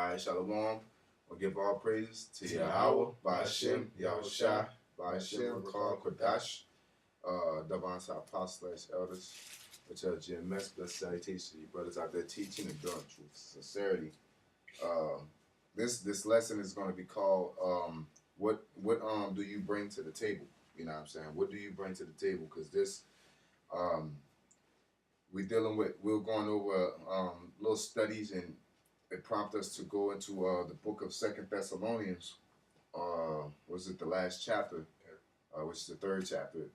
Alright, Shalom. We'll give all praises to Yahweh, Ba'ashem, Yahushua, Ba'ashem, Kal Kodash, Davanta Apostle/Elders, which are GMS, blessed salutations to you brothers out there teaching and doing truth, sincerity. This lesson is going to be called what do you bring to the table? You know what I'm saying? What do you bring to the table? Because this we're going over little studies, and it prompted us to go into the book of Second Thessalonians. Was it the last chapter? Which is the third chapter,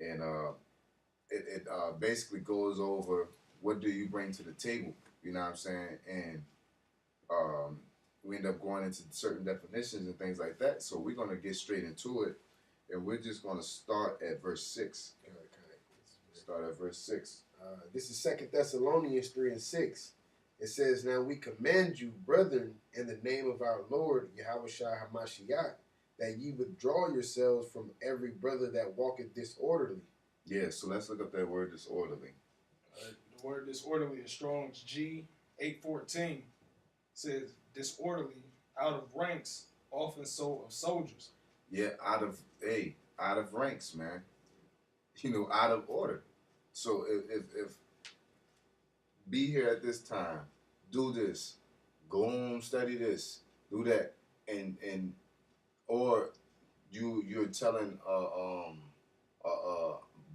and it basically goes over what do you bring to the table. You know what I'm saying? And we end up going into certain definitions and things like that. So we're going to get straight into it, and we're just going to start at verse 6. Start at verse 6. This is Second Thessalonians 3:6. It says, "Now we command you, brethren, in the name of our Lord, Yahushua HaMashiach, that ye withdraw yourselves from every brother that walketh disorderly." Yeah, so let's look up that word disorderly. The word disorderly is Strong's G 814. Says disorderly, out of ranks, often so of soldiers. Yeah, out of ranks, man. Out of order. So if be here at this time, do this, go home, study this, do that, and or you're telling a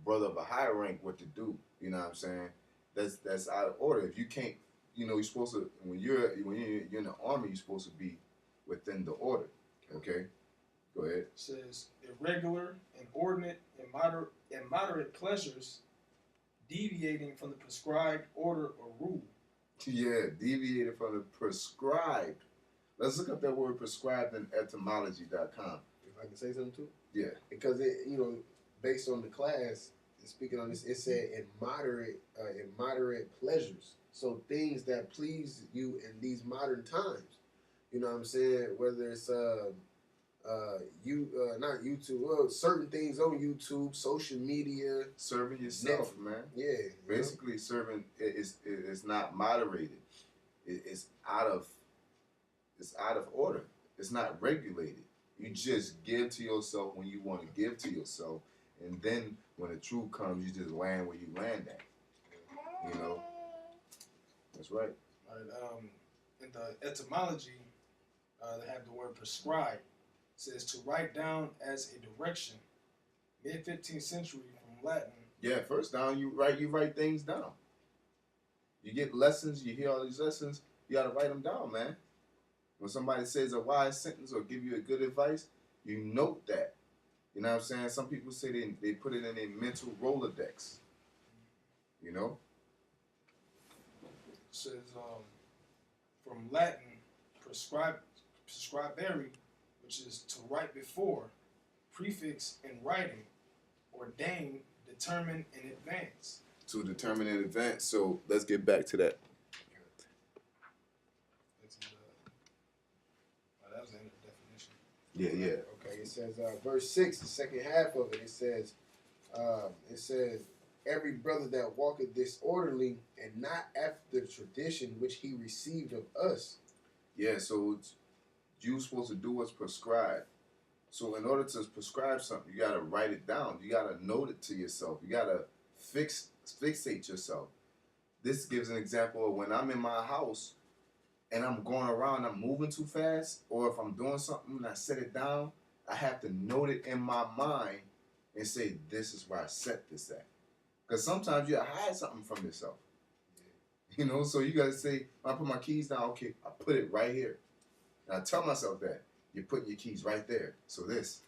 brother of a higher rank what to do. You know what I'm saying? That's out of order. If you can't, you're supposed to when you're in the army, you're supposed to be within the order. Okay, go ahead. It says irregular, inordinate, immoderate pleasures, deviating from the prescribed order or rule. Yeah, deviated from the prescribed. Let's look up that word prescribed in etymology.com. If I can say something too? Yeah. Because based on the class, speaking on this, it said immoderate pleasures. So things that please you in these modern times. You know what I'm saying? Whether it's not YouTube, well, certain things on YouTube, social media, serving yourself, man. Yeah, basically serving is not moderated. It's out of order. It's not regulated. You just give to yourself when you want to give to yourself, and then when the truth comes, you just land where you land at. That's right. All right. In the etymology, they have the word prescribed. Says to write down as a direction. Mid 15th century from Latin. Yeah, first down you write things down. You get lessons, you hear all these lessons, you gotta write them down, man. When somebody says a wise sentence or give you a good advice, you note that. You know what I'm saying? Some people say they put it in a mental Rolodex. It says from Latin prescribere, which is to write before, prefix in writing, ordain, determine in advance. To determine in advance. So let's get back to that. That was the end of the definition. Yeah. Okay, it says verse 6, the second half of it, it says, every brother that walketh disorderly and not after the tradition which he received of us. Yeah, so you're supposed to do what's prescribed. So in order to prescribe something, you got to write it down. You got to note it to yourself. You got to fixate yourself. This gives an example of when I'm in my house and I'm going around, I'm moving too fast, or if I'm doing something and I set it down, I have to note it in my mind and say, this is where I set this at. Because sometimes you hide something from yourself. So you got to say, when I put my keys down, okay, I put it right here. And I tell myself that. You're putting your keys right there. So this.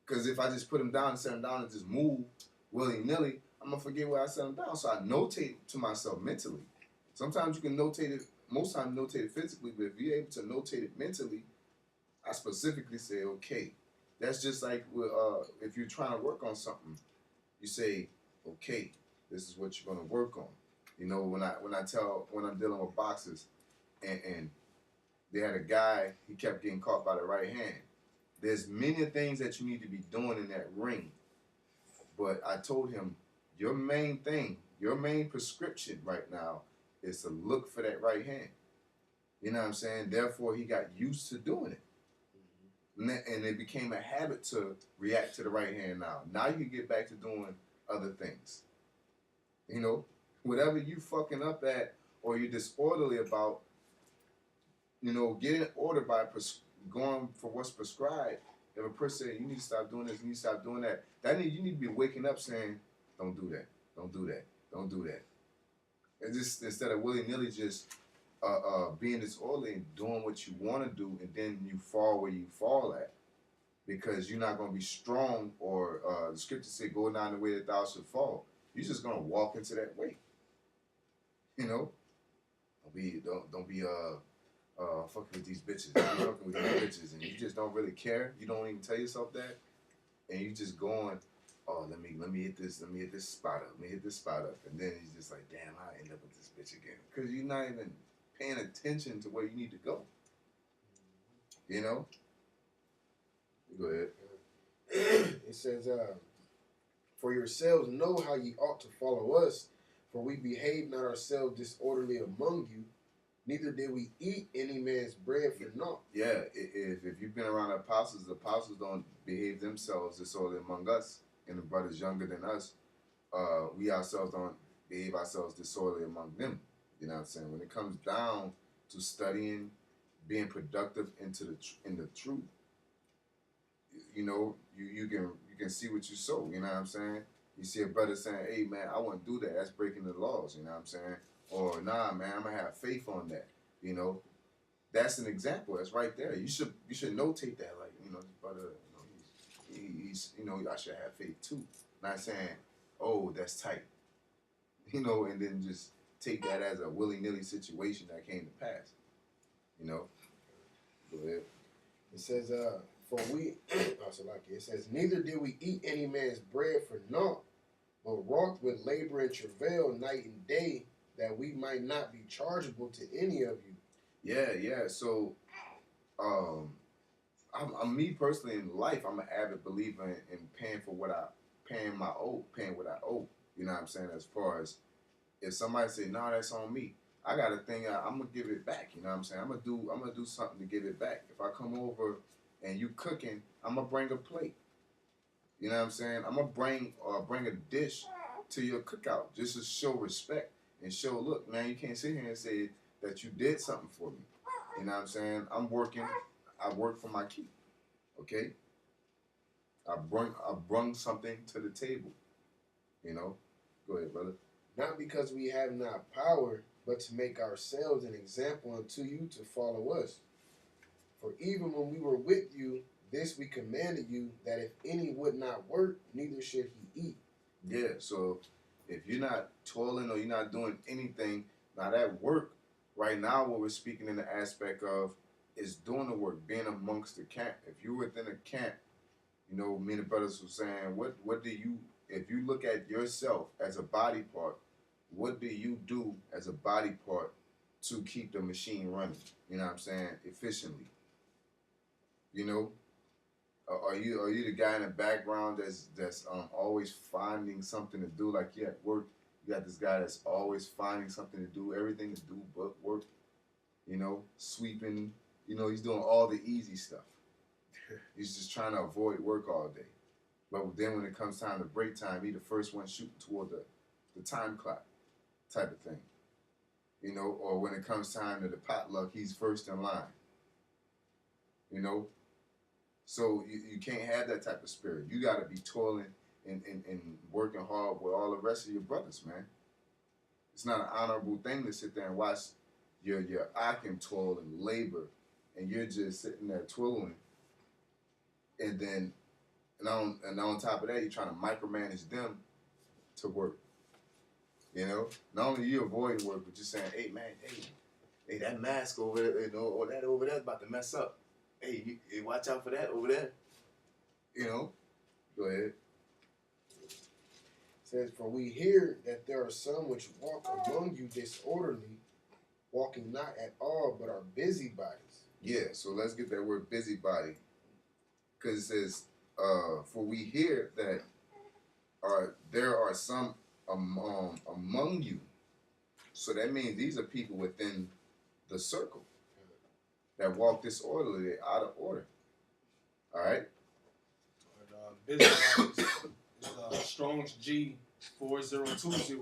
Because if I just put them down and set them down and just move willy-nilly, I'm going to forget where I set them down. So I notate to myself mentally. Sometimes you can notate it, most times notate it physically, but if you're able to notate it mentally, I specifically say, okay. That's just like if you're trying to work on something, you say, okay, this is what you're going to work on. When I'm dealing with boxers and they had a guy, he kept getting caught by the right hand. There's many things that you need to be doing in that ring. But I told him, your main thing, your main prescription right now is to look for that right hand. You know what I'm saying? Therefore, he got used to doing it. And it became a habit to react to the right hand now. Now you can get back to doing other things. You know, whatever you fucking up at or you're disorderly about, you know, get in order by going for what's prescribed. If a person says, you need to stop doing this, you need to stop doing that, you need to be waking up saying, don't do that, don't do that, don't do that. And just instead of willy-nilly just being disorderly and doing what you want to do, and then you fall where you fall at because you're not going to be strong, or the scripture say, go down the way that thou should fall. You're just going to walk into that way. You know? Don't be fucking with these bitches. Don't be fucking with these bitches, and you just don't really care. You don't even tell yourself that, and you just going, oh, let me hit this spot up, and then he's just like, damn, I end up with this bitch again, because you're not even paying attention to where you need to go. You know? Go ahead. It says, for yourselves know how ye ought to follow us, for we behave not ourselves disorderly among you, neither did we eat any man's bread for naught. Yeah, if you've been around the apostles don't behave themselves disorderly among us, and the brothers younger than us, we ourselves don't behave ourselves disorderly among them. You know what I'm saying? When it comes down to studying, being productive in the truth, you know, you can see what you sow. You know what I'm saying? You see a brother saying, "Hey man, I want to do that." That's breaking the laws. You know what I'm saying? Or nah, man, I'm gonna have faith on that. You know, that's an example. That's right there. You should notate that, like, you know, this brother, you know, he's you know, I should have faith too. Not saying, oh, that's tight. You know, and then just take that as a willy-nilly situation that came to pass. You know? Go ahead. It says, for we, it says, neither did we eat any man's bread for naught, but wrought with labor and travail night and day, that we might not be chargeable to any of you. Yeah. So, I'm me personally in life. I'm an avid believer in paying what I owe. You know what I'm saying? As far as if somebody say, "No, that's on me," I got to think I'm gonna give it back. You know what I'm saying? I'm gonna do something to give it back. If I come over and you cooking, I'm gonna bring a plate. You know what I'm saying? I'm gonna bring a dish to your cookout just to show respect and show, look, man, you can't sit here and say that you did something for me. You know what I'm saying? I'm working. I work for my keep. Okay. I brung something to the table. You know. Go ahead, brother. Not because we have not power, but to make ourselves an example unto you to follow us. For even when we were with you, this we commanded you, that if any would not work, neither should he eat. Yeah, so if you're not toiling or you're not doing anything, now that work, right now what we're speaking in the aspect of is doing the work, being amongst the camp. If you're within a camp, you know, me and the brothers were saying, what do you, if you look at yourself as a body part, what do you do as a body part to keep the machine running? You know what I'm saying? Efficiently. You know? Are you the guy in the background that's always finding something to do? Like, you at work, you got this guy that's always finding something to do, everything to do but work. You know, sweeping. You know, he's doing all the easy stuff. He's just trying to avoid work all day. But then when it comes time to break time, he the first one shooting toward the time clock type of thing. You know, or when it comes time to the potluck, he's first in line. You know? So you can't have that type of spirit. You got to be toiling and working hard with all the rest of your brothers, man. It's not an honorable thing to sit there and watch your Akim toil and labor, and you're just sitting there twiddling, and then and on top of that, you're trying to micromanage them to work. You know, not only you avoiding work, but you're saying, "Hey man, hey, that mask over there, you know, or that over there is about to mess up. Hey, you watch out for that over there." You know, go ahead. It says, for we hear that there are some which walk among you disorderly, walking not at all, but are busybodies. Yeah, so let's get that word busybody. Because it says, for we hear that there are some among you. So that means these are people within the circle. that walk disorderly, they're out of order. All right. Busybodies is Strong's G 4020,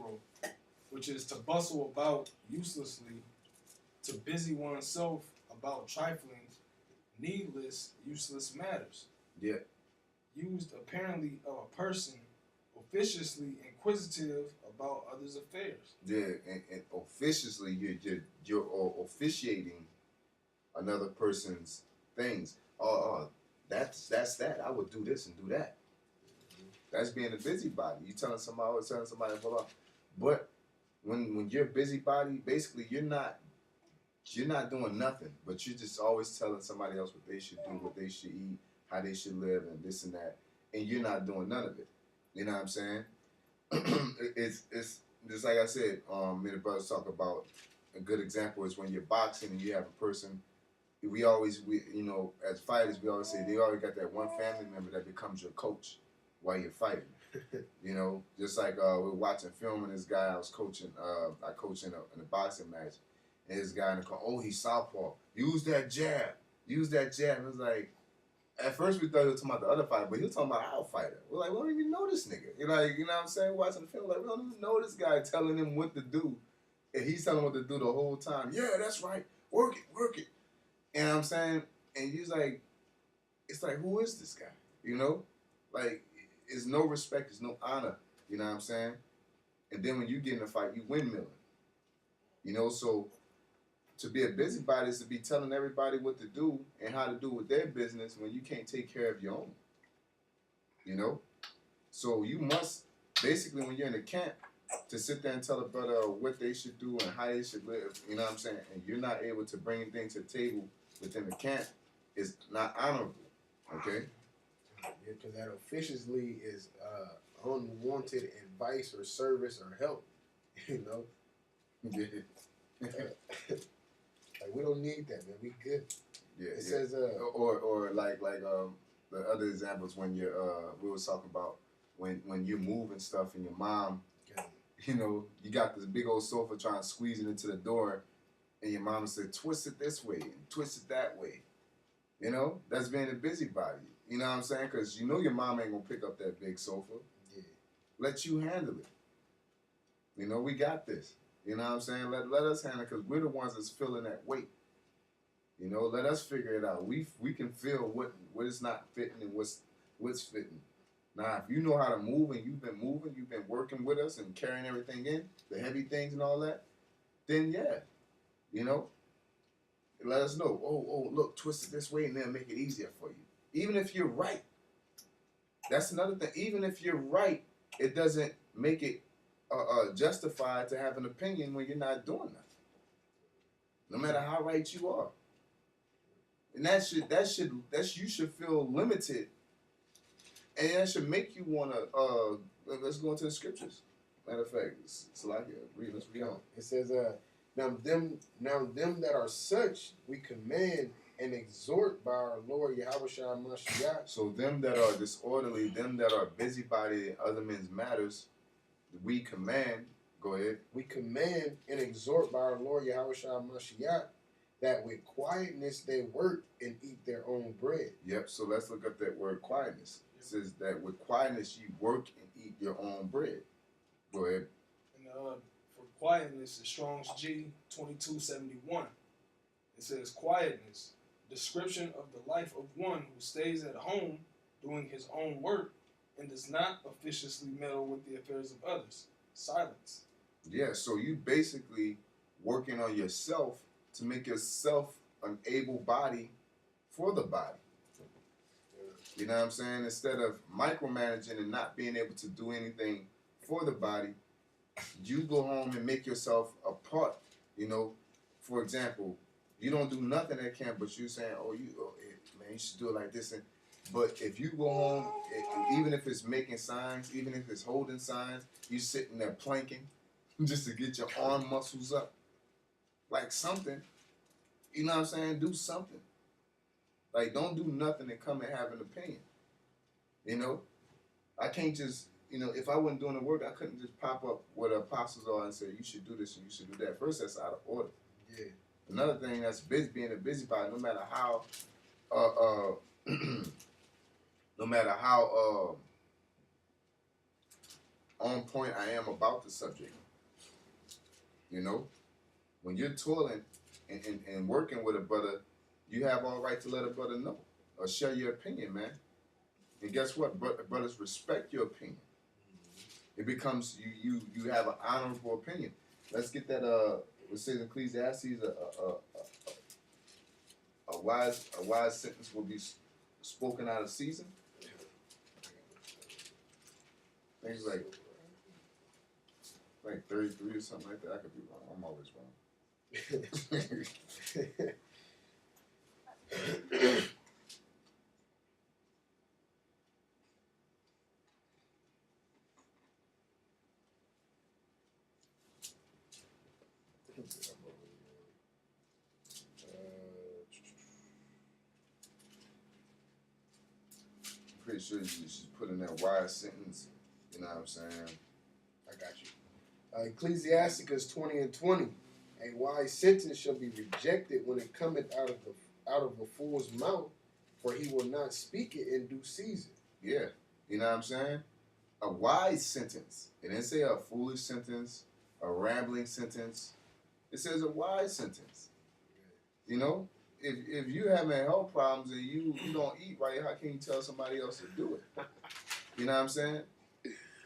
which is to bustle about uselessly, to busy oneself about trifling, needless, useless matters. Yeah. Used apparently of a person officiously inquisitive about others' affairs. Yeah, and officiously you're officiating another person's things. That's that. I would do this and do that. That's being a busybody. You telling somebody, always telling somebody, blah blah. But when you're a busybody, basically you're not doing nothing, but you're just always telling somebody else what they should do, what they should eat, how they should live, and this and that, and you're not doing none of it. You know what I'm saying? It's just like I said. Me and the brothers talk about a good example is when you're boxing and you have a person. We as fighters we always say they always got that one family member that becomes your coach while you're fighting. Just like we were watching film and this guy I was coaching. I coached in a boxing match, and this guy in the corner, he's southpaw. Use that jab. Use that jab. And it was like, at first we thought he was talking about the other fighter, but he was talking about our fighter. We're like, we don't even know this nigga. You know what I'm saying? Watching the film, like, we don't even know this guy telling him what to do. And he's telling him what to do the whole time. Yeah, that's right. Work it, work it. You know what I'm saying? And he's like, it's like, who is this guy? Like, it's no respect, it's no honor. You know what I'm saying? And then when you get in a fight, you windmilling. So to be a busybody is to be telling everybody what to do and how to do with their business when you can't take care of your own. So you must, basically when you're in a camp, to sit there and tell a brother what they should do and how they should live, you know what I'm saying? And you're not able to bring anything to the table within the camp, is not honorable, okay? Yeah, because that officiously is unwanted advice or service or help, Yeah. Like, we don't need that, man. We good. Yeah, It says or like the other examples when you're we was talking about when you're moving stuff and your mom, you got this big old sofa trying to squeeze it into the door, and your mom said twist it this way and twist it that way. That's being a busybody. You know what I'm saying? Because your mom ain't gonna pick up that big sofa. Yeah. Let you handle it. We got this. You know what I'm saying? Let us handle it because we're the ones that's feeling that weight. Let us figure it out. We can feel what is not fitting and what's fitting. Now, if you know how to move and you've been moving, you've been working with us and carrying everything in, the heavy things and all that, then yeah, let us know. Oh, look, twist it this way and then make it easier for you. Even if you're right. That's another thing. Even if you're right, it doesn't make it justified to have an opinion when you're not doing nothing. No matter how right you are. And you should feel limited. And that should make you want to, let's go into the scriptures. Matter of fact, it's like it. Let's read on. It says, now them that are such, we command and exhort by our Lord Yahweh Shai Mashiach. So them that are disorderly, them that are busybody in other men's matters, we command, go ahead. We command and exhort by our Lord Yahweh Shai Mashiach that with quietness they work and eat their own bread. Yep, so let's look up that word quietness. It says that with quietness you work and eat your own bread. Go ahead. And for quietness, the Strong's G 2271. It says quietness, description of the life of one who stays at home doing his own work and does not officiously meddle with the affairs of others. Silence. Yeah, so you basically working on yourself to make yourself an able body for the body. You know what I'm saying? Instead of micromanaging and not being able to do anything for the body, you go home and make yourself a part. For example, you don't do nothing at camp, but you saying, man, you should do it like this. But if you go home, even if it's making signs, even if it's holding signs, you sitting there planking just to get your arm muscles up. Like something. You know what I'm saying? Do something. Like, don't do nothing and come and have an opinion. I can't just, if I wasn't doing the work, I couldn't just pop up where the apostles are and say, you should do this and you should do that. First, that's out of order. Yeah. Another thing that's busy, being a busybody, no matter how, uh, no matter how on point I am about the subject, you know, when you're toiling and working with a brother, you have all right to let a brother know or share your opinion, man. And guess what? Brothers respect your opinion. It becomes you have an honorable opinion. Let's get that it says in Ecclesiastes a wise sentence will be spoken out of season. Things like 33 or something like that. I could be wrong. I'm always wrong. Pretty sure you should put in that wise sentence. You know what I'm saying? I got you. Ecclesiasticus 20 and 20. A wise sentence shall be rejected when it cometh out of a fool's mouth, for he will not speak it in due season. Yeah. You know what I'm saying? A wise sentence. It didn't say a foolish sentence, a rambling sentence. It says a wise sentence. You know? If you having health problems and you don't eat right, how can you tell somebody else to do it? You know what I'm saying?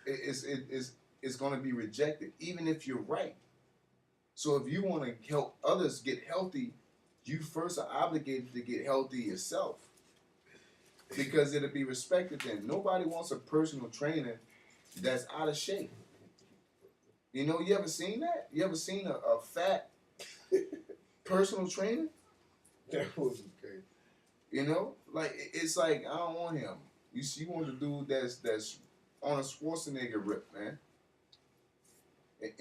It's going to be rejected, even if you're right. So if you want to help others get healthy, you first are obligated to get healthy yourself, because it'll be respected then. Nobody wants a personal trainer that's out of shape. You know, you ever seen that? You ever seen a fat personal trainer? That was okay. You know, like it's like I don't want him. You want the dude that's on a Schwarzenegger rip, man.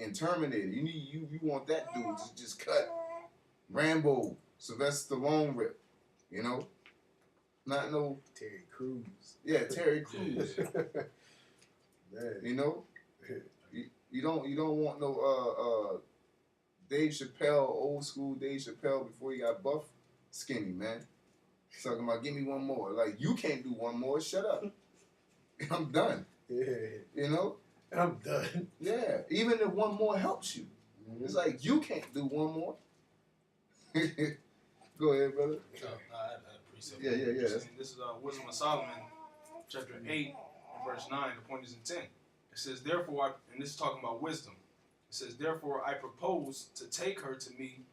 And Terminator. You want that dude to just cut Rambo, Sylvester Stallone rip. You know, not no Terry Crews. Yeah, Terry Crews. Man. You know, you don't want no Dave Chappelle, old school Dave Chappelle before he got buff, skinny, man. Talking about give me one more. Like, you can't do one more. Shut up. I'm done. Yeah. You know? I'm done. Yeah. Even if one more helps you. Mm-hmm. It's like, you can't do one more. Go ahead, brother. I had a precept. Yeah. This is Wisdom of Solomon, chapter 8, verse 9. The point is in 10. It says, therefore, and this is talking about wisdom. It says, therefore, I propose to take her to me,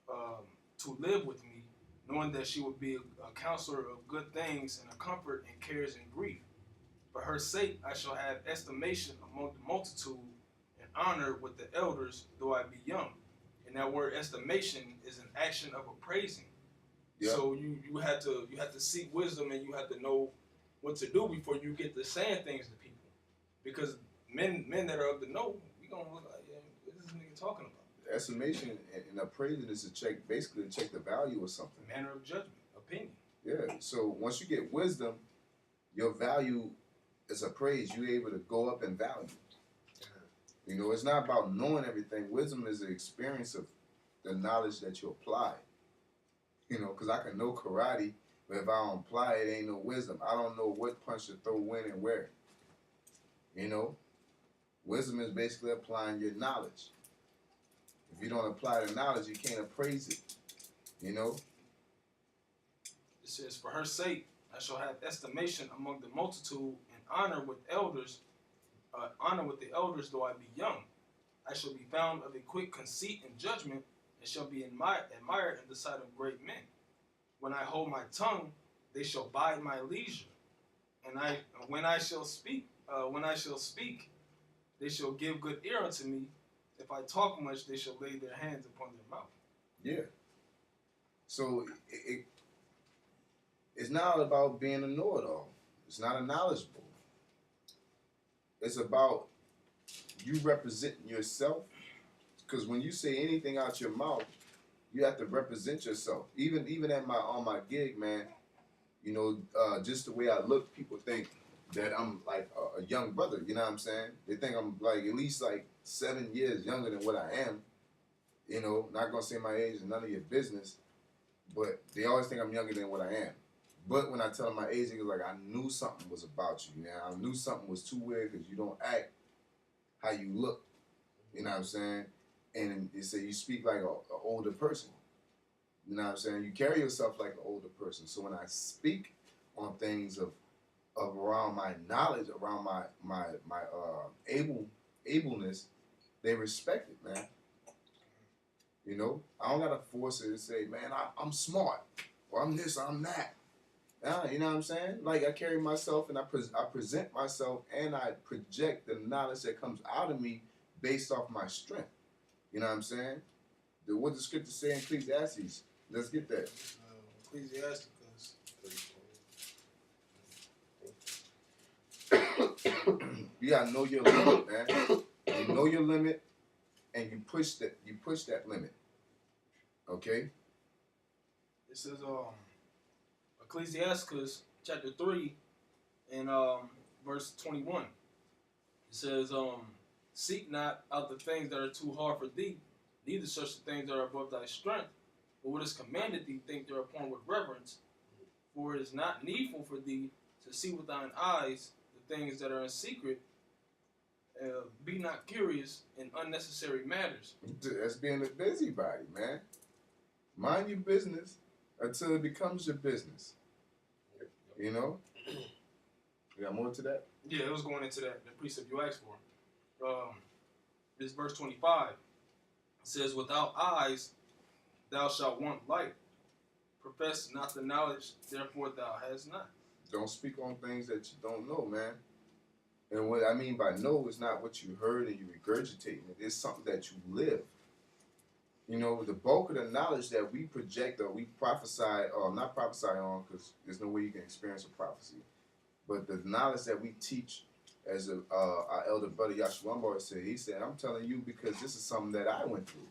to live with me, knowing that she would be a counselor of good things and a comfort in cares and grief. For her sake, I shall have estimation among the multitude and honor with the elders, though I be young. And that word estimation is an action of appraising. Yep. So you have to seek wisdom, and you have to know what to do before you get to saying things to people. Because men that are of the know, we gonna look like, yeah, what is this nigga talking about? Estimation and appraising is basically to check the value of something. Manner of judgment, opinion. Yeah. So once you get wisdom, your value is appraised. You're able to go up in value. You know, it's not about knowing everything. Wisdom is the experience of the knowledge that you apply. You know, because I can know karate, but if I don't apply it, ain't no wisdom. I don't know what punch to throw when and where. You know, wisdom is basically applying your knowledge. If you don't apply the knowledge, you can't appraise it. You know? It says, for her sake, I shall have estimation among the multitude and honor with elders, the elders, though I be young. I shall be found of a quick conceit and judgment, and shall be admired in the sight of great men. When I hold my tongue, they shall bide my leisure, and when I shall speak, they shall give good ear unto me. If I talk much, they shall lay their hands upon their mouth. Yeah. So it's not about being a know-it-all. It's not a knowledgeable. It's about you representing yourself. Because when you say anything out your mouth, you have to represent yourself. Even on my gig, man, you know, just the way I look, people think that I'm like a young brother. You know what I'm saying? They think I'm like at least like 7 years younger than what I am. You know, not gonna say my age is none of your business, but they always think I'm younger than what I am. But when I tell them my age, it's like I knew something was about you. Man, I knew something was too weird because you don't act how you look. You know what I'm saying? And they say you speak like an older person. You know what I'm saying? You carry yourself like an older person. So when I speak on things of around my knowledge, around my ableness, they respect it, man. You know, I don't gotta force it and say, man, I'm smart, or I'm this, or I'm that. You know what I'm saying? Like I carry myself and I present myself and I project the knowledge that comes out of me based off my strength. You know what I'm saying? What the scripture say in Ecclesiastes? Let's get that. Ecclesiasticus. You gotta know your limit, man. You know your limit, and you push that. You push that limit. Okay. It says Ecclesiasticus chapter 3 and verse 21. It says seek not out the things that are too hard for thee, neither such the things that are above thy strength, but what is commanded thee think thereupon with reverence. For it is not needful for thee to see with thine eyes the things that are in secret. Be not curious in unnecessary matters. That's being a busybody, man. Mind your business until it becomes your business. You know? You got more to that? Yeah, it was going into the precept you asked for. This verse 25. It says, without eyes thou shalt want light. Profess not the knowledge, therefore thou hast not. Don't speak on things that you don't know, man. And what I mean by know is not what you heard and you regurgitating it. It's something that you live. You know, the bulk of the knowledge that we project or we prophesy, or not prophesy on, because there's no way you can experience a prophecy, but the knowledge that we teach, as our elder brother Yashua said, he said, I'm telling you because this is something that I went through.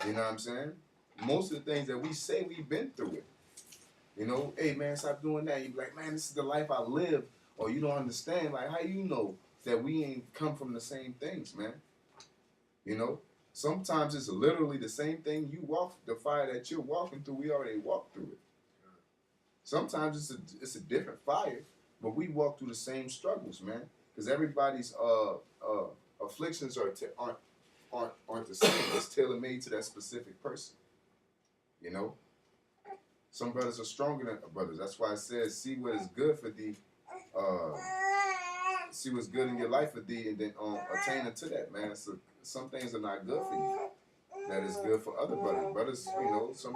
You know what I'm saying? Most of the things that we say, we've been through it. You know, hey man, stop doing that. You be like, man, this is the life I live. Or you don't understand, like, how you know that we ain't come from the same things, man? You know? Sometimes it's literally the same thing you walk, the fire that you're walking through, we already walked through it. Sometimes it's a different fire, but we walk through the same struggles, man. Because everybody's afflictions aren't the same. It's tailor made to that specific person. You know? Some brothers are stronger than brothers. That's why it says, see what is good for thee. See what's good in your life for thee, and then attain unto that, man. So some things are not good for you. That is good for other brothers. Brothers, you know, some.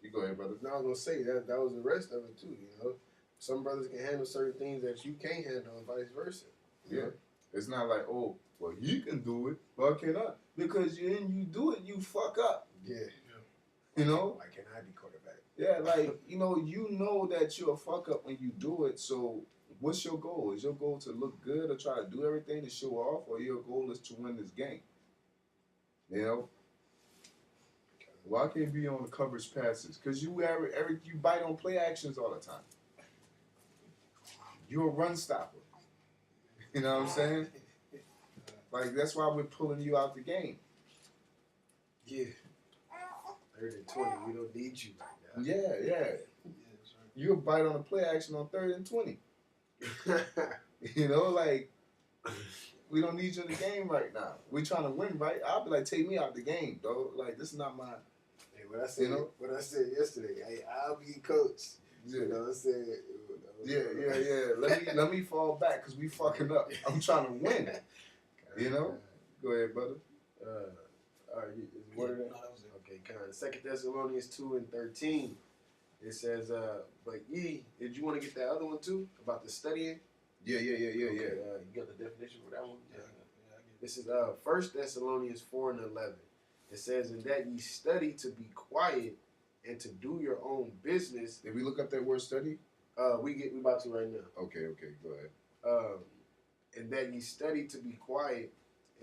You go ahead, brother. Now I was gonna say that was the rest of it too. You know, some brothers can handle certain things that you can't handle, and vice versa. Yeah, it's not like, oh, well, he can do it, but I cannot, because when you do it, you fuck up. Yeah. You know. Why can't I be quarterback? Yeah, like you know that you're a fuck up when you do it. So what's your goal? Is your goal to look good or try to do everything to show off, or your goal is to win this game? You know. Why can't be on the coverage passes? Because you bite on play actions all the time. You're a run stopper. You know what I'm saying? Like, that's why we're pulling you out the game. Yeah. 3rd and 20, we don't need you right now. Yeah. You'll bite on a play action on 3rd and 20. You know, like, we don't need you in the game right now. We're trying to win, right? I'll be like, take me out the game, dog. Like, this is not my... Hey, what I said yesterday, hey, I'll be coach. Yeah. You know what I said? Yeah. Let me fall back because we fucking up. I'm trying to win. You know? Go ahead, brother. All right, is what that was it. Okay, kind of. 2 Thessalonians 2 and 13. It says, but ye, did you want to get that other one too? About the studying? Yeah. You got the definition for that one? Yeah. This is 1 Thessalonians 4 and 11. It says, and that ye study to be quiet and to do your own business. Did we look up that word study? We about to right now. Okay, go ahead. And that ye study to be quiet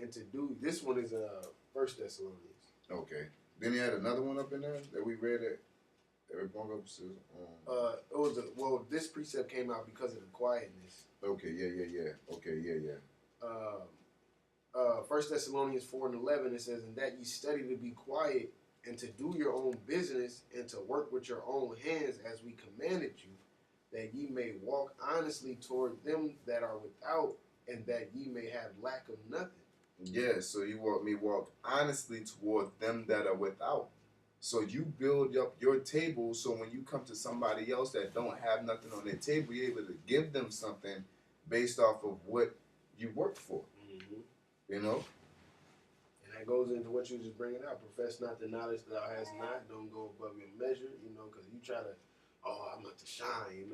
and to do. This one is 1 Thessalonians. Okay. Then he had another one up in there that we read at. It was this precept came out because of the quietness. Okay, yeah. Okay, yeah. 1 Thessalonians 4:11, it says, "And that ye study to be quiet and to do your own business and to work with your own hands as we commanded you, that ye may walk honestly toward them that are without, and that ye may have lack of nothing." Yeah, so you want me walk honestly toward them that are without. So you build up your table so when you come to somebody else that don't have nothing on their table, you're able to give them something based off of what you worked for. Mm-hmm. You know? And that goes into what you was just bringing out. Profess not the knowledge that thou hast not. Don't go above your measure, because you try to, oh, I'm not to shine,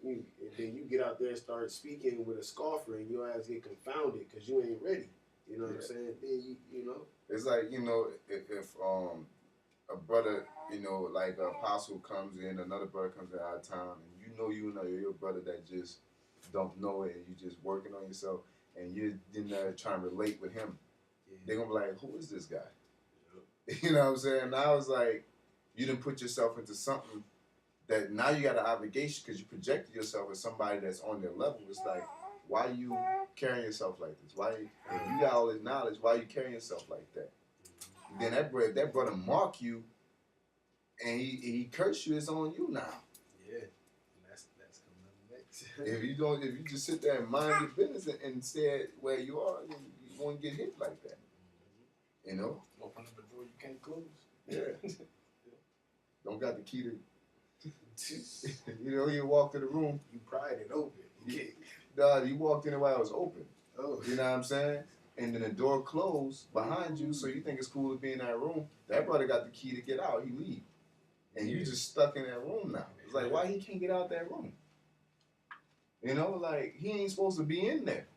and then you get out there and start speaking with a scoffer, and your ass get confounded because you ain't ready. You know what I'm saying? Then It's like, if a brother, like an apostle comes in, another brother comes in out of town, and you know your brother that just don't know it, and you just working on yourself, and you're trying to relate with him. Yeah. They're gonna be like, who is this guy? Yep. You know what I'm saying? Now it's like you didn't put yourself into something that now you got an obligation because you projected yourself as somebody that's on their level. It's like, why you carrying yourself like this? Why, if you got all this knowledge, why you carrying yourself like that? Then that brother mark you, and he curse you. It's on you now. Yeah, that's coming up next. if you just sit there and mind your business and stay where you are, then you won't get hit like that. You know. Open up a door you can't close. Yeah. Don't got the key to. You walked in the room. You pried it open. You walked in the while it was open. Oh. You know what I'm saying? And then the door closed behind you, so you think it's cool to be in that room. That brother got the key to get out. He leave. And you just stuck in that room now. It's like, why he can't get out that room? Like, he ain't supposed to be in there.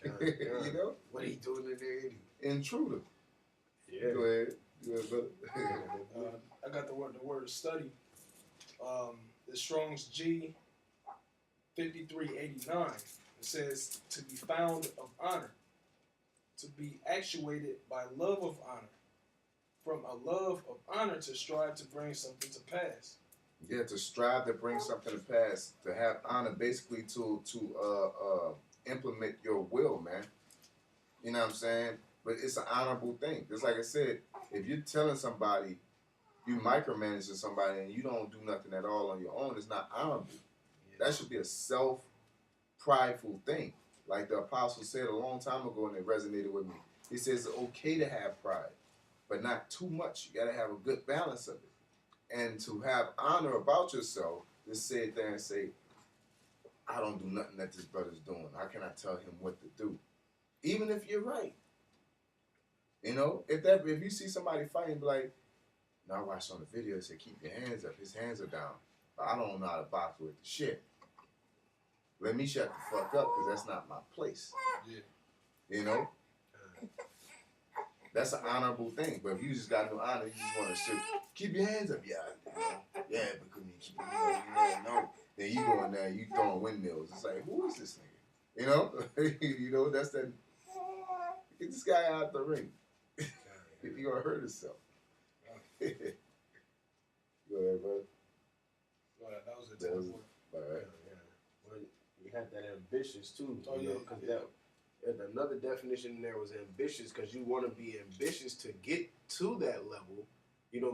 You know? What he doing in there anyway? Intruder. Yeah. Go ahead. Brother. I got the word study. The Strong's G 5389. It says to be found of honor, to be actuated by love of honor, from a love of honor to strive to bring something to pass. Yeah, to strive to bring something to pass, to have honor, basically to implement your will, man. You know what I'm saying? But it's an honorable thing. Just like I said, if you're telling somebody, you micromanaging somebody and you don't do nothing at all on your own, it's not honorable. Yeah. That should be a self-prideful thing. Like the apostle said a long time ago, and it resonated with me. He says it's okay to have pride, but not too much. You got to have a good balance of it. And to have honor about yourself, just sit there and say, I don't do nothing that this brother's doing. How can I tell him what to do? Even if you're right. If you see somebody fighting, be like, no, I watched on the video, it said, keep your hands up. His hands are down. But I don't know how to box with the shit. Let me shut the fuck up, because that's not my place. Yeah. That's an honorable thing. But if you just got no honor, you just want to shoot. Keep your hands up. Yeah, because you keep your hands up. No. Then you go in there, you throwing windmills. It's like, who is this nigga? That's that. Get this guy out the ring. He gonna hurt himself. Go ahead, brother. That was a tough one. All right. Well, you had that ambitious too. Oh, yeah. Because another definition in there was ambitious, because you want to be ambitious to get to that level,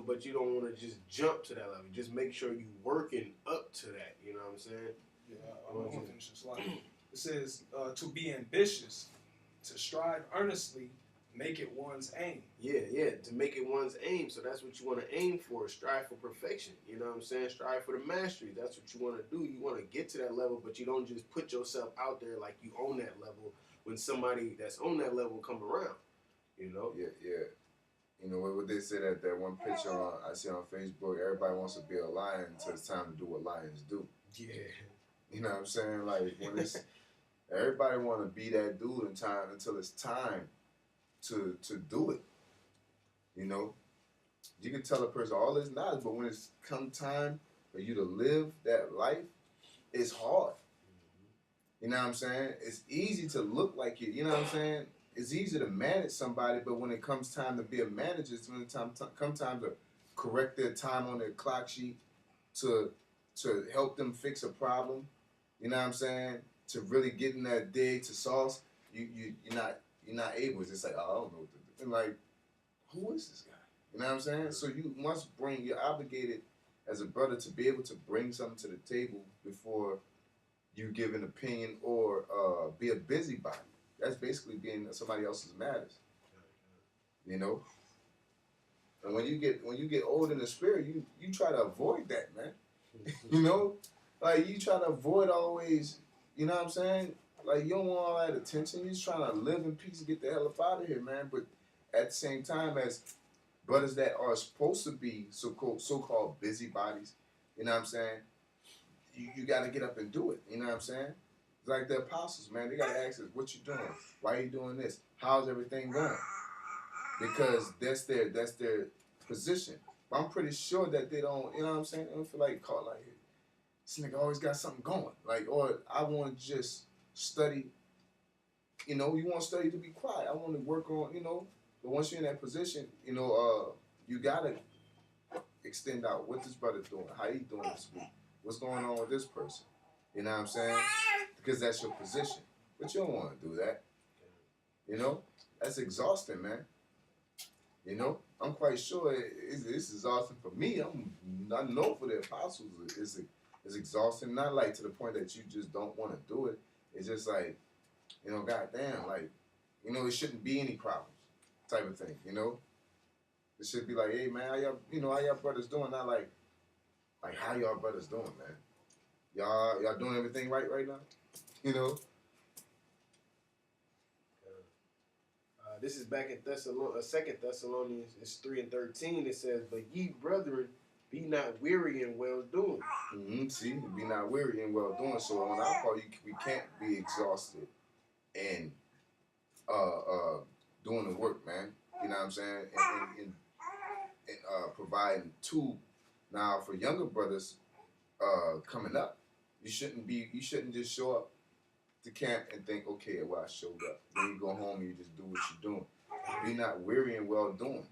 but you don't want to just jump to that level. Just make sure you working up to that. You know what I'm saying? Yeah, I'm going to finish this line. It says, to be ambitious, to strive earnestly, make it one's aim. Yeah, to make it one's aim. So that's what you want to aim for. Strive for perfection. You know what I'm saying? Strive for the mastery. That's what you want to do. You want to get to that level, but you don't just put yourself out there like you own that level when somebody that's on that level come around. Yeah. What they said at that one picture I see on Facebook, everybody wants to be a lion until it's time to do what lions do. Yeah. You know what I'm saying? Like, when it's everybody want to be that dude in time until it's time to do it. You can tell a person all this knowledge, but when it's come time for you to live that life, it's hard. You know what I'm saying? It's easy to look like you. You know what I'm saying? It's easy to manage somebody, but when it comes time to be a manager, it's when it comes time to correct their time on their clock sheet, to help them fix a problem. You know what I'm saying? To really get in that dig to sauce, you're not you're not able. It's just like, oh, I don't know what to do. And like, who is this guy? You know what I'm saying? So you must bring. You're obligated as a brother to be able to bring something to the table before you give an opinion or be a busybody. That's basically being somebody else's matters. You know. And when you get old in the spirit, you try to avoid that, man. You know, like you try to avoid always. You know what I'm saying? Like you don't want all that attention. You're just trying to live in peace and get the hell up out of here, man. But at the same time, as brothers that are supposed to be so-called busybodies, you know what I'm saying? You got to get up and do it. You know what I'm saying? It's like the apostles, man. They got to ask us, what you doing? Why are you doing this? How's everything going? Because that's their position. But I'm pretty sure that they don't, you know what I'm saying? They don't feel like caught like, this nigga always got something going. Like, or I want to just study, you know, you want to study to be quiet. I want to work on, you know, but once you're in that position, you know, you got to extend out what this brother's doing, how he doing this week, what's going on with this person. You know what I'm saying? Because that's your position. But you don't want to do that. You know? That's exhausting, man. You know? I'm quite sure it's exhausting for me. I know for the apostles it's exhausting. Not like to the point that you just don't want to do it. It's just like, you know, goddamn, like, you know, it shouldn't be any problems type of thing, you know? It should be like, hey, man, how y'all brothers doing? Not like how y'all brothers doing, man? Y'all doing everything right now? You know? This is back in Second Thessalonians, it's 3:13. It says, "But ye brethren, be not weary in well doing." Mm-hmm. See, be not weary in well doing. So on our part, we can't be exhausted and doing the work, man. You know what I'm saying? And providing too. Now for younger brothers coming up, you shouldn't just show up to camp and think, okay, well I showed up. Then you go home and you just do what you're doing. Be not weary and well doing.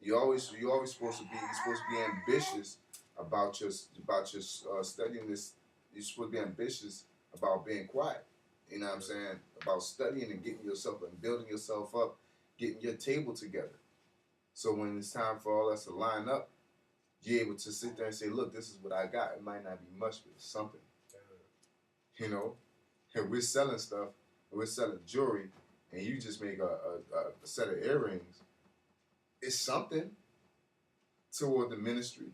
You always supposed to be ambitious about your studying this. You're supposed to be ambitious about being quiet. You know what I'm saying? About studying and getting yourself and building yourself up, getting your table together. So when it's time for all us to line up, you're able to sit there and say, look, this is what I got. It might not be much, but it's something. You know? And we're selling stuff, and we're selling jewelry, and you just make a set of earrings. It's something toward the ministry.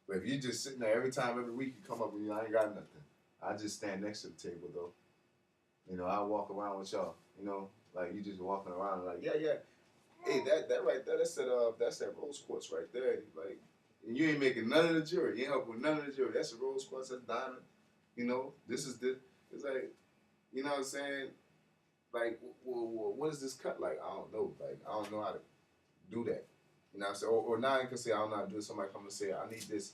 But if you're just sitting there every week you come up and I ain't got nothing, I just stand next to the table though. You know, I walk around with y'all. You know, like you just walking around like, yeah. Hey, that right there, that's that rose quartz right there. Like, and you ain't making none of the jewelry. You ain't helping with none of the jewelry. That's a rose quartz. That's diamond. You know, this is the. It's like, you know what I'm saying? Like, well, what is this cut like? I don't know. Like, I don't know how to do that. You know what I'm saying? Or now you can say, I don't know how to do it. Somebody come and say, I need this.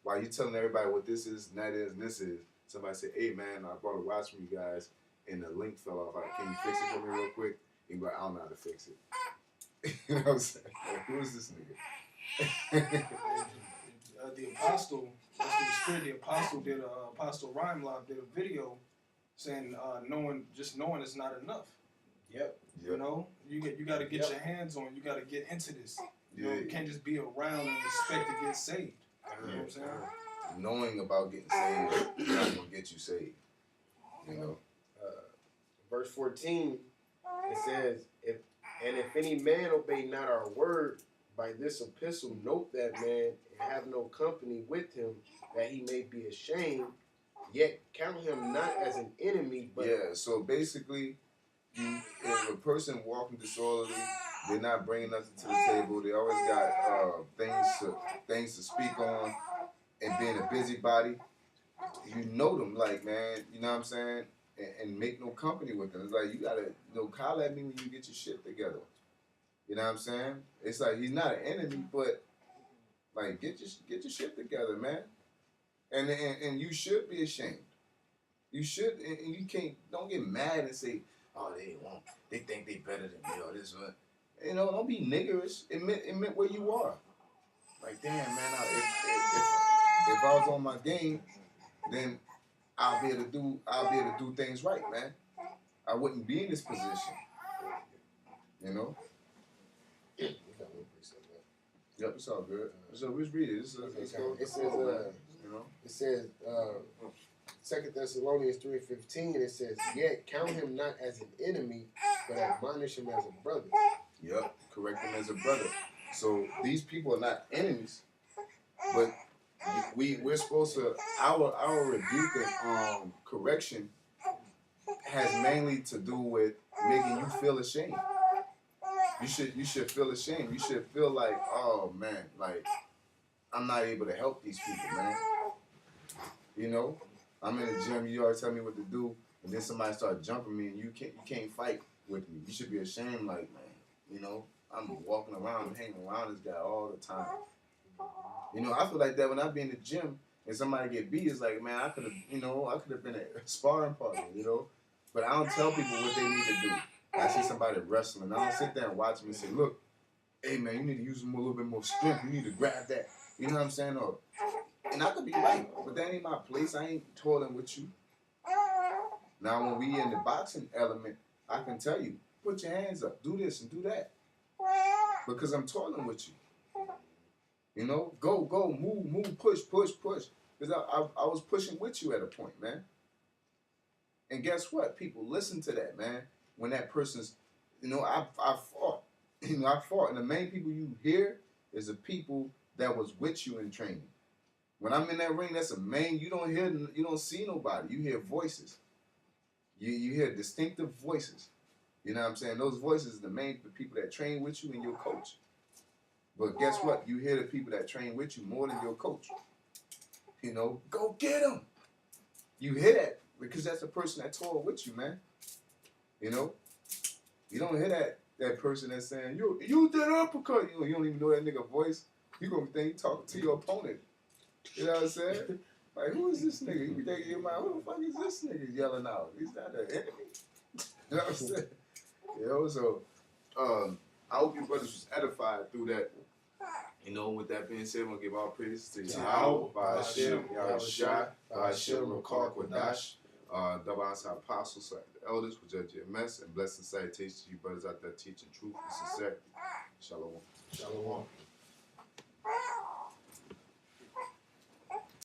While you telling everybody what this is, and that is, and this is, somebody say, hey, man, I brought a watch from you guys, and the link fell off. Like, can you fix it for me real quick? You go, I don't know how to fix it. You know what I'm saying? Like, who is this nigga? The apostle, that's the spirit. The apostle did Apostle Rhymelove did a video saying knowing is not enough. Yep. You know, you got to get your hands on. You got to get into this. You know, you can't just be around and expect to get saved. You know what I'm saying? Knowing about getting saved is not gonna get you saved. You know. Verse 14, it says, if any man obey not our word, by this epistle note that man and have no company with him, that he may be ashamed, yet count him not as an enemy, but yeah. So basically, if a person walking disorderly, they're not bringing nothing to the table. They always got things to speak on, and being a busybody, you know them, like, man, you know what I'm saying, and make no company with them. It's like you gotta, holler at me when you get your shit together. You know what I'm saying? It's like he's not an enemy, but like get your shit together, man. And you should be ashamed. You should, and you can't. Don't get mad and say, "Oh, they think they better than me or this one." You know, don't be niggerish. Admit where you are. Like, damn, man. If I was on my game, then I'll be able to do things right, man. I wouldn't be in this position. You know? We got one precept left. Yep, it's all good. So let's read it. Let's go. It says, you know? it says, 2 Thessalonians 3:15, it says, yet count him not as an enemy, but admonish him as a brother. Yep, correct him as a brother. So these people are not enemies, but we're supposed to our rebuke and correction has mainly to do with making you feel ashamed. You should feel ashamed. You should feel like, oh man, like I'm not able to help these people, man. You know, I'm in the gym. You always tell me what to do, and then somebody start jumping me, and you can't fight with me. You should be ashamed, like man. You know, I'm walking around, hanging around this guy all the time. You know, I feel like that when I be in the gym and somebody get beat. It's like, man, I could have been a sparring partner. You know, but I don't tell people what they need to do. I see somebody wrestling. I don't sit there and watch them and say, look, hey man, you need to use a little bit more strength. You need to grab that. You know what I'm saying? And I could be right, but that ain't my place. I ain't toiling with you. Now, when we in the boxing element, I can tell you, put your hands up, do this and do that. Because I'm toiling with you. You know, go, move, push. Because I was pushing with you at a point, man. And guess what? People listen to that, man. When that person's, you know, I fought. You know, I fought. And the main people you hear is the people that was with you in training. When I'm in that ring, that's a main, you don't see nobody. You hear voices. You hear distinctive voices. You know what I'm saying? Those voices are the people that train with you and your coach. But guess what? You hear the people that train with you more than your coach. You know, go get them. You hear that because that's the person that toiled with you, man. You know? You don't hear that person that's saying, you did uppercut. You don't even know that nigga voice. You gonna think you talking to your opponent. You know what I'm saying? Like, who is this nigga? You think in your mind, who the fuck is this nigga yelling out? He's not an enemy. You know what I'm saying? You know, so I hope you brothers was edified through that. You know, with that being said, we're going to give all praise to Yahweh, Ba'ashem, Yahushua, Ba'ashem, Rakar, Kwadash, double answer apostles, the elders, for Judge GMS, and blessing salutations to you brothers out there teaching truth and sincerity. Shalom. Shalom.